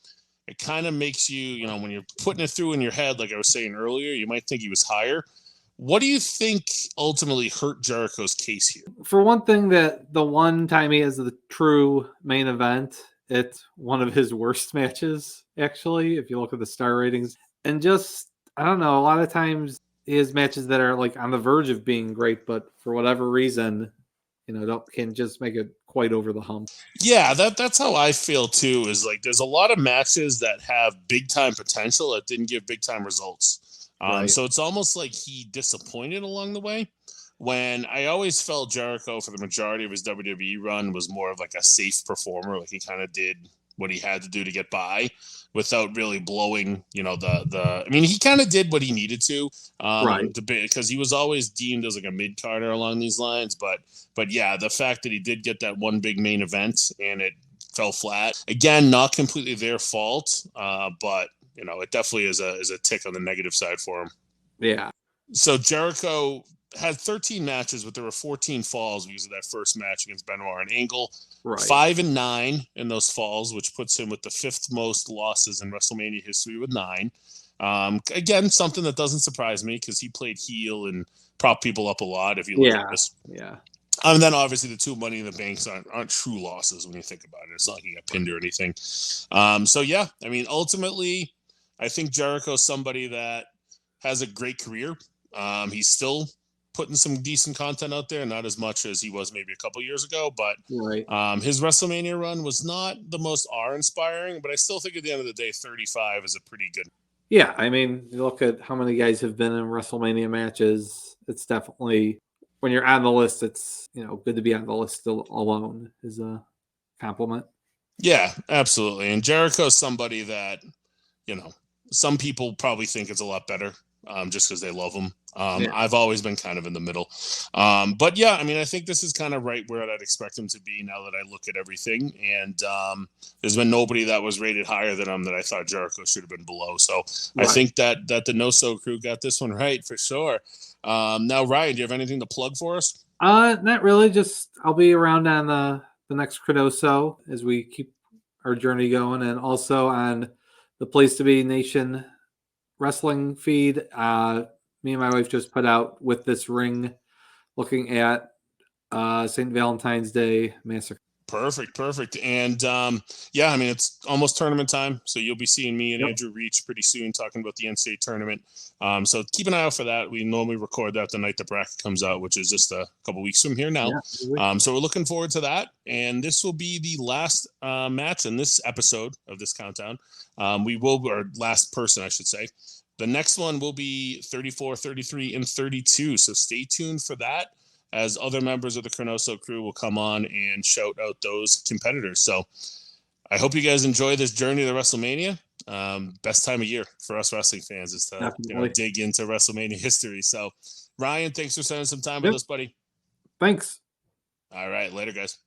It kind of makes you, you know, when you're putting it through in your head, like I was saying earlier, you might think he was higher. What do you think ultimately hurt Jericho's case here? For one thing, that the one time he has the true main event, it's one of his worst matches, actually, if you look at the star ratings. And just, I don't know, a lot of times he has matches that are like on the verge of being great, but for whatever reason, you know, can't just make it quite over the hump. Yeah, that's how I feel too, is like there's a lot of matches that have big time potential that didn't give big time results. Right. So it's almost like he disappointed along the way. When I always felt Jericho for the majority of his WWE run was more of like a safe performer. Like he kind of did what he had to do to get by without really blowing, you know, I mean, he kind of did what he needed to, right, because he was always deemed as like a mid-carder along these lines. But yeah, the fact that he did get that one big main event and it fell flat, again, not completely their fault, but you know, it definitely is a tick on the negative side for him. Yeah. So Jericho had 13 matches, but there were 14 falls because of that first match against Benoit and Angle. Right. 5-9 in those falls, which puts him with the 5th most losses in WrestleMania history with 9. Again, something that doesn't surprise me because he played heel and propped people up a lot. If you look at this, and then obviously the 2 Money in the Banks aren't true losses when you think about it. It's not like he got pinned or anything. So yeah, I mean, ultimately, I think Jericho's somebody that has a great career. He's still putting some decent content out there, not as much as he was maybe a couple years ago, but his WrestleMania run was not the most awe-inspiring, but I still think at the end of the day, 35 is a pretty good. Yeah, I mean, you look at how many guys have been in WrestleMania matches. It's definitely, when you're on the list, it's, you know, good to be on the list still alone is a compliment. Yeah, absolutely. And Jericho's somebody that, you know, some people probably think it's a lot better just because they love him. I've always been kind of in the middle. But yeah, I mean, I think this is kind of right where I'd expect him to be now that I look at everything. And there's been nobody that was rated higher than him that I thought Jericho should have been below. So I think that the NoSo crew got this one right for sure. Now, Ryan, do you have anything to plug for us? Not really. Just I'll be around on the next ChroNoSo as we keep our journey going, and also on the Place to Be Nation wrestling feed. Me and my wife just put out With This Ring, looking at St. Valentine's Day Massacre. Perfect. And yeah, I mean, it's almost tournament time, so you'll be seeing me and Andrew Reach pretty soon talking about the NCAA tournament. So keep an eye out for that. We normally record that the night the bracket comes out, which is just a couple weeks from here now. So we're looking forward to that. And this will be the last match in this episode of this countdown. Or last person, I should say. The next one will be 34, 33, and 32. So stay tuned for that, as other members of the ChroNoSo crew will come on and shout out those competitors. So I hope you guys enjoy this journey to WrestleMania. Best time of year for us wrestling fans is to dig into WrestleMania history. So Ryan, thanks for spending some time with us, buddy. Thanks. All right. Later, guys.